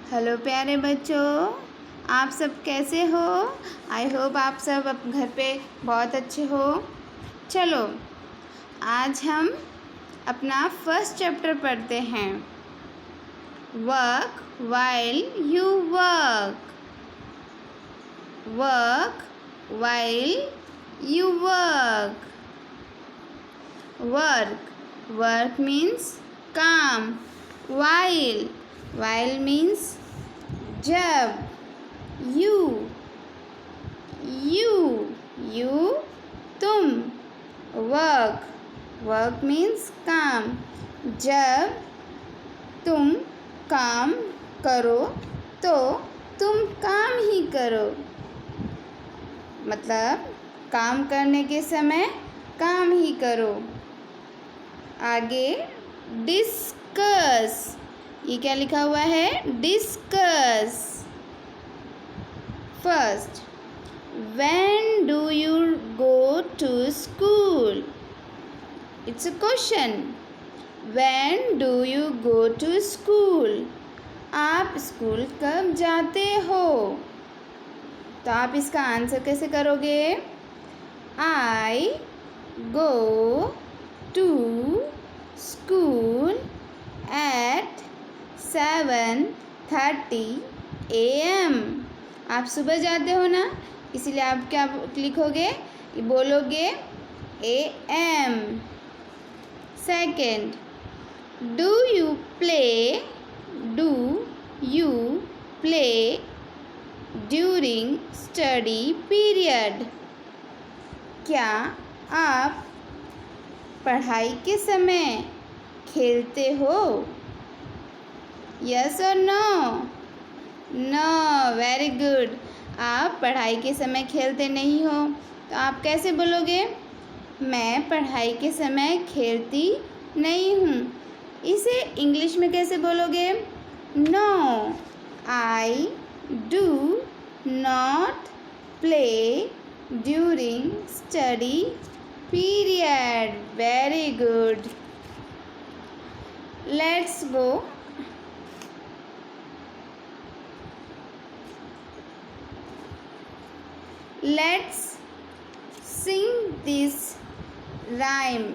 Hello प्यारे बच्चों, आप सब कैसे हो? आई होप आप सब घर पे बहुत अच्छे हो। चलो आज हम अपना फर्स्ट चैप्टर पढ़ते हैं। Work while you work. Work while you work. Work means काम। वाइल मीन्स जब। यू तुम। वर्क मीन्स काम। जब तुम काम करो तो तुम काम ही करो, मतलब काम करने के समय काम ही करो। आगे डिस्कस, ये क्या लिखा हुआ है? Discuss. First, when do you go to school? It's a question. When do you go to school? आप स्कूल कब जाते हो? तो आप इसका आंसर कैसे करोगे? I go to school at 7:30 AM. आप सुबह जाते हो ना, इसीलिए आप क्या लिखोगे? बोलोगे AM. Second, do you play during study period? क्या आप पढ़ाई के समय खेलते हो? यस और नो? नो। Very good. आप पढ़ाई के समय खेलते नहीं हो, तो आप कैसे बोलोगे? मैं पढ़ाई के समय खेलती नहीं हूँ। इसे इंग्लिश में कैसे बोलोगे? No, I do not play during study period. Very good. Let's go. Let's sing this rhyme.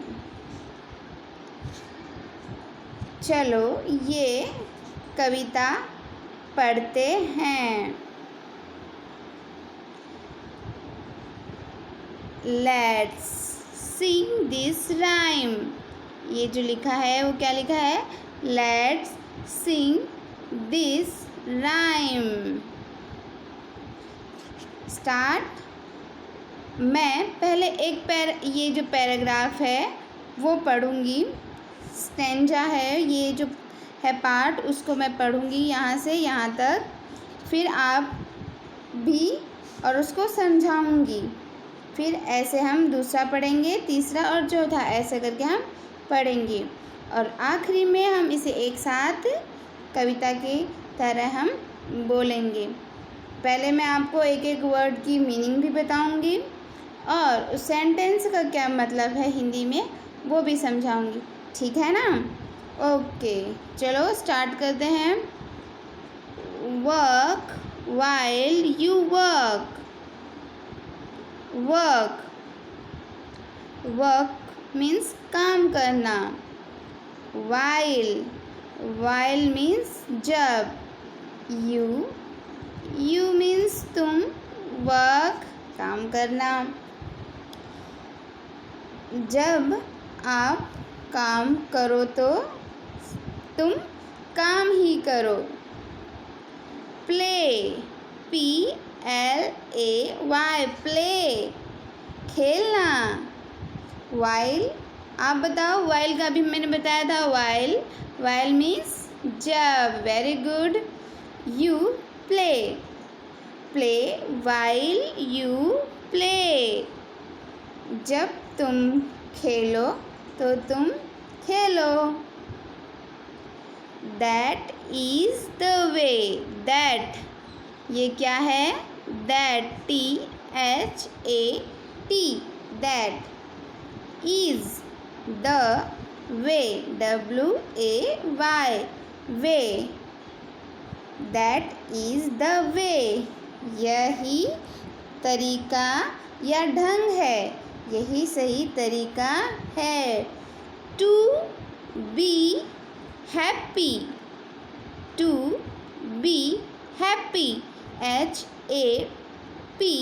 चलो ये कविता पढ़ते हैं। Let's sing this rhyme. ये जो लिखा है वो क्या लिखा है? Let's sing this rhyme. Start. मैं पहले ये जो पैराग्राफ है वो पढ़ूँगी। स्टेंजा है, ये जो है पार्ट, उसको मैं पढ़ूँगी यहाँ से यहाँ तक। फिर आप भी और उसको समझाऊँगी। फिर ऐसे हम दूसरा पढ़ेंगे, तीसरा और चौथा, ऐसे करके हम पढ़ेंगे। और आखिरी में हम इसे एक साथ कविता की तरह हम बोलेंगे। पहले मैं आपको एक एक वर्ड की मीनिंग भी बताऊंगी और उस सेंटेंस का क्या मतलब है हिंदी में वो भी समझाऊंगी। ठीक है ना? ओके, चलो स्टार्ट करते हैं। Work while you work. Work means काम करना। वाइल मीन्स जब। यू मीन्स तुम। वर्क काम करना। जब आप काम करो तो तुम काम ही करो। प्ले PLAY प्ले, खेलना। वाइल, आप बताओ। वाइल का भी मैंने बताया था। वाइल मीन्स जब। Very good. You play while you play, जब तुम खेलो तो तुम खेलो। That is the way. That, ये क्या है? That THAT, that is the way WAY, way. That is the way, यही तरीका या ढंग है, यही सही तरीका है। To be happy, to be happy, HAPPY,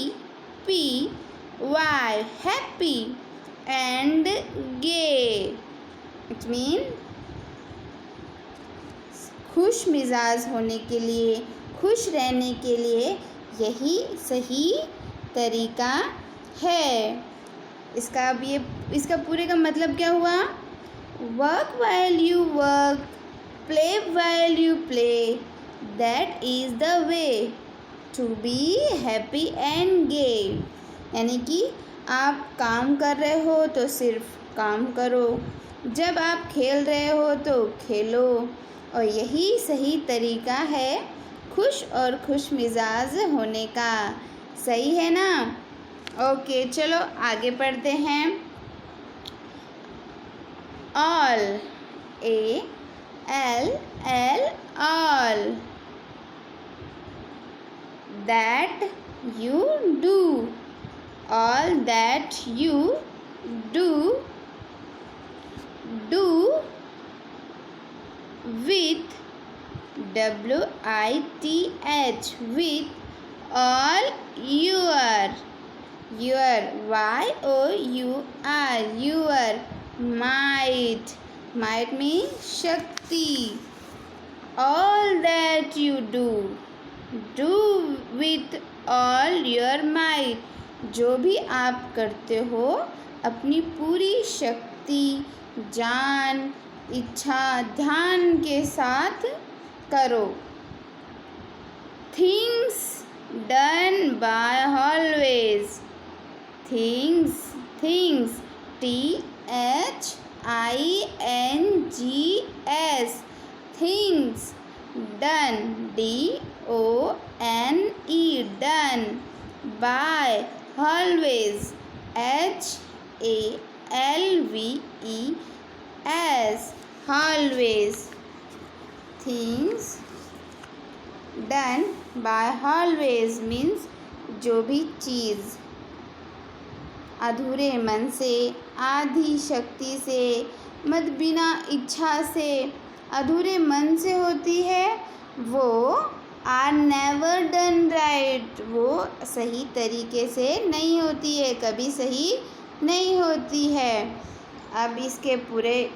happy and gay, it mean खुश मिजाज होने के लिए, खुश रहने के लिए यही सही तरीका है। इसका पूरे का मतलब क्या हुआ? Work while you work, play while you play, that is the way to be happy and gay. यानी कि आप काम कर रहे हो तो सिर्फ काम करो, जब आप खेल रहे हो तो खेलो, और यही सही तरीका है खुश और खुश मिजाज होने का। सही है ना? ओके, चलो आगे पढ़ते हैं। All, ALL, all, that you do, all that you do, do with, WITH, with all your, your might, means शक्ति, all that you do with all your might, जो भी आप करते हो अपनी पूरी शक्ति, जान, इच्छा, ध्यान के साथ करो। Things done by always, things, THINGS, things done, DONE, done by always, HALVES, always, things done by always means जो भी चीज़ अधूरे मन से, आधी शक्ति से, मत बिना इच्छा से, अधूरे मन से होती है, वो आर नेवर डन राइट, वो सही तरीके से नहीं होती है, कभी सही नहीं होती है। अब इसके पूरे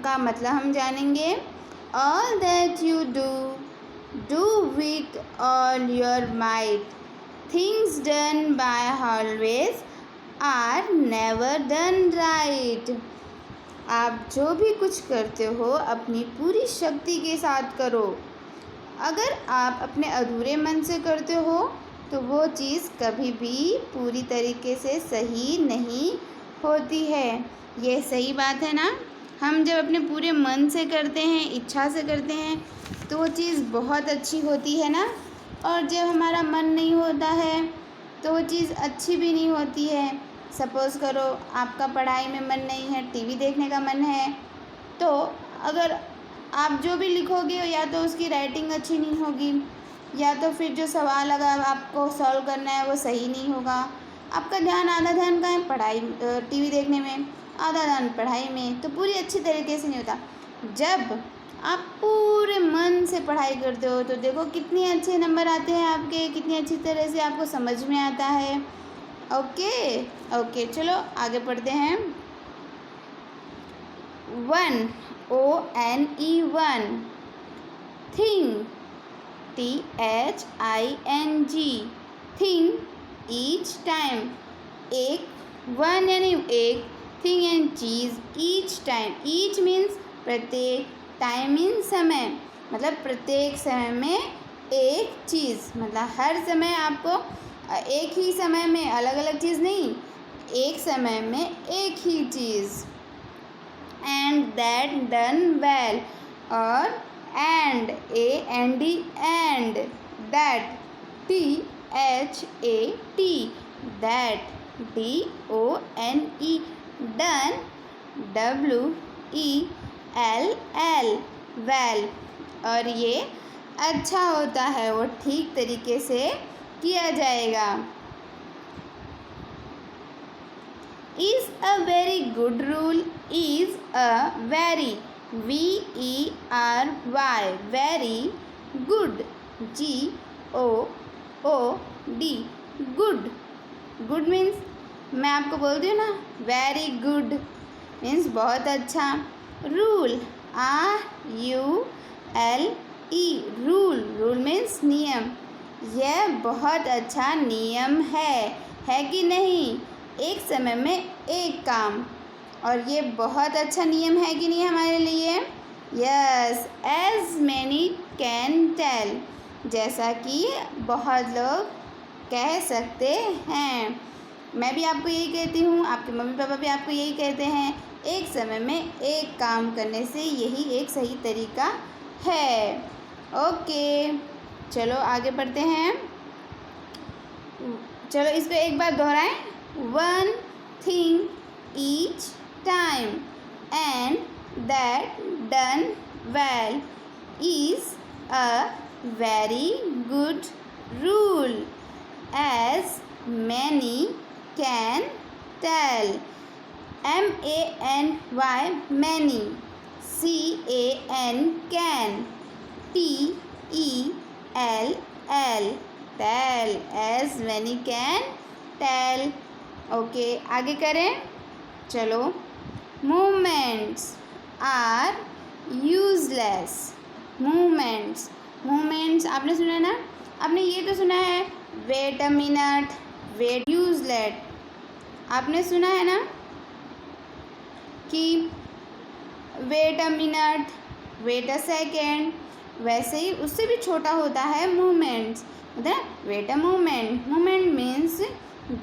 का मतलब हम जानेंगे। All that you do with all your might, things done by halves are never done right. आप जो भी कुछ करते हो अपनी पूरी शक्ति के साथ करो। अगर आप अपने अधूरे मन से करते हो तो वो चीज़ कभी भी पूरी तरीके से सही नहीं होती है। ये सही बात है ना? हम जब अपने पूरे मन से करते हैं, इच्छा से करते हैं, तो वो चीज़ बहुत अच्छी होती है ना। और जब हमारा मन नहीं होता है तो वो चीज़ अच्छी भी नहीं होती है। सपोज़ करो आपका पढ़ाई में मन नहीं है, टीवी देखने का मन है, तो अगर आप जो भी लिखोगे या तो उसकी राइटिंग अच्छी नहीं होगी, या तो फिर जो सवाल अगर आपको सॉल्व करना है वो सही नहीं होगा। आपका ध्यान, आधा ध्यान का है पढ़ाई, टीवी देखने में, आधा ध्यान पढ़ाई में, तो पूरी अच्छी तरीके से नहीं होता। जब आप पूरे मन से पढ़ाई करते हो तो देखो कितने अच्छे नंबर आते हैं आपके, कितनी अच्छी तरह से आपको समझ में आता है। ओके, चलो आगे पढ़ते हैं। ONE, thing, THING, thing each time, एक, वन यानी एक, thing and cheese, each time, each means प्रत्येक, टाइम मीन्स समय, मतलब प्रत्येक समय में एक चीज़, मतलब हर समय आपको एक ही समय में अलग अलग चीज़ नहीं, एक समय में एक ही चीज़। एंड दैट डन वेल, और and, AND, and, that, THAT, that, DONE, done, WELL, well, और ये अच्छा होता है वो ठीक तरीके से किया जाएगा। Is a very good rule is a very very very good good good good means मैं आपको बोलती हूँ ना very good means बहुत अच्छा। rule RULE rule means नियम। यह बहुत अच्छा नियम है कि नहीं? एक समय में एक काम, और ये बहुत अच्छा नियम है कि नहीं हमारे लिए? Yes, as many can tell, जैसा कि बहुत लोग कह सकते हैं। मैं भी आपको यही कहती हूँ, आपके मम्मी पापा भी आपको यही कहते हैं। एक समय में एक काम करने से यही एक सही तरीका है। ओके, चलो आगे बढ़ते हैं। चलो इसको एक बार दोहराएं। One thing each time and that done well is a very good rule, as many can tell. MANY many, CAN TELL tell, as many can tell। Okay, आगे करें। चलो, मूवमेंट्स आर यूजलेस। मूवमेंट्स आपने सुना है ना? आपने ये तो सुना है wait a minute, wait useless. आपने सुना है ना कि wait a minute, wait a second. वैसे ही उससे भी छोटा होता है मूवमेंट्स, होता है wait a movement. Movement means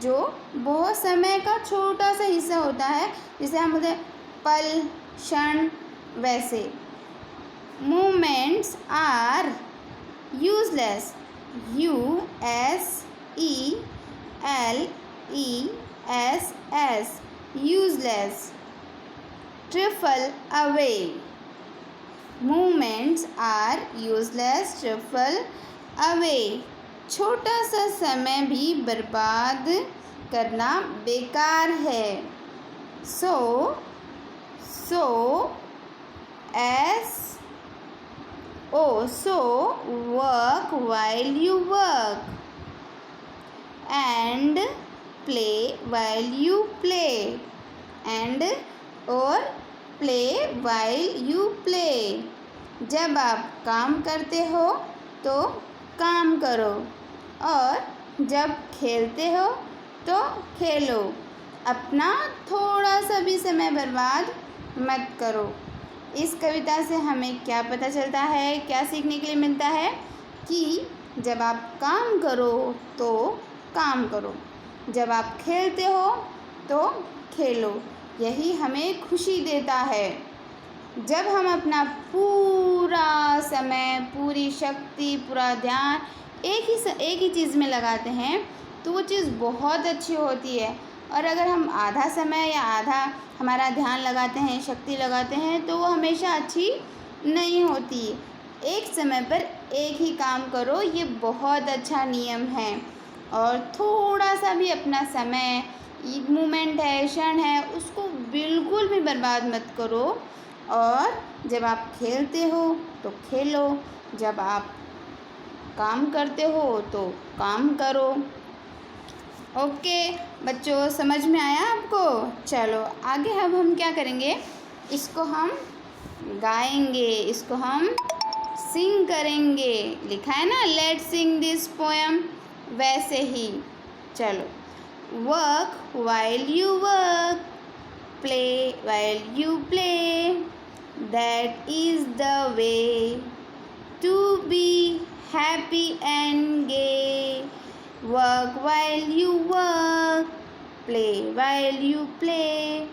जो बहुत समय का छोटा सा हिस्सा होता है, जिसे हम बोलते हैं पल, क्षण। वैसे movements are useless, USELESS useless. Trifle away, movements are useless, trifle away. छोटा सा समय भी बर्बाद करना बेकार है। So work while you work and play while you play, and और प्ले वाइल यू प्ले। जब आप काम करते हो तो काम करो, और जब खेलते हो तो खेलो। अपना थोड़ा सा भी समय बर्बाद मत करो। इस कविता से हमें क्या पता चलता है, क्या सीखने के लिए मिलता है? कि जब आप काम करो तो काम करो, जब आप खेलते हो तो खेलो। यही हमें खुशी देता है। जब हम अपना पूरा समय, पूरी शक्ति, पूरा ध्यान एक ही चीज़ में लगाते हैं तो वो चीज़ बहुत अच्छी होती है। और अगर हम आधा समय या आधा हमारा ध्यान लगाते हैं, शक्ति लगाते हैं, तो वो हमेशा अच्छी नहीं होती। एक समय पर एक ही काम करो, ये बहुत अच्छा नियम है। और थोड़ा सा भी अपना समय, मोमेंट है, क्षण है, उसको बिल्कुल भी बर्बाद मत करो। और जब आप खेलते हो तो खेलो, जब आप काम करते हो तो काम करो। ओके बच्चों, समझ में आया आपको? चलो आगे अब हम क्या करेंगे, इसको हम गाएंगे, इसको हम सिंग करेंगे। लिखा है ना लेट्स सिंग दिस पोएम, वैसे ही। चलो, work while you work, play while you play, that is the way to be happy and gay. Work while you work, play while you play,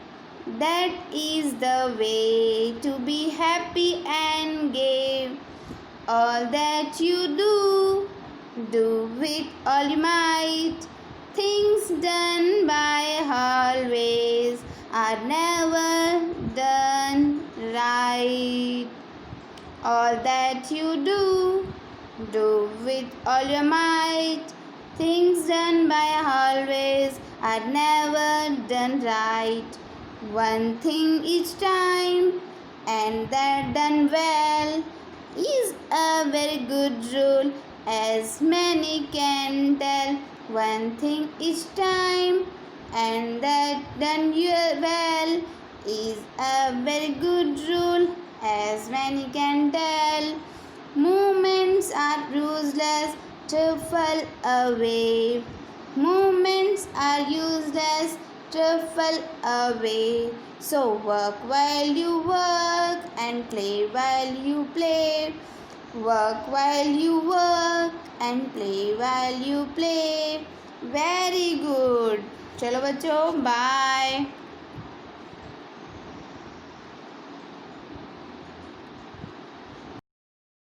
that is the way to be happy and gay. All that you do with all your might. Things done by always are never done right. All that you do Do with all your might. Things done by always are never done right. One thing each time, and that done well, is a very good rule, as many can tell. One thing each time, and that done well, is a very good rule, as many can tell. Moments are useless to fall away. Moments are useless to fall away. So work while you work and play while you play. Work while you work and play while you play. Very good. चलो बच्चों, bye.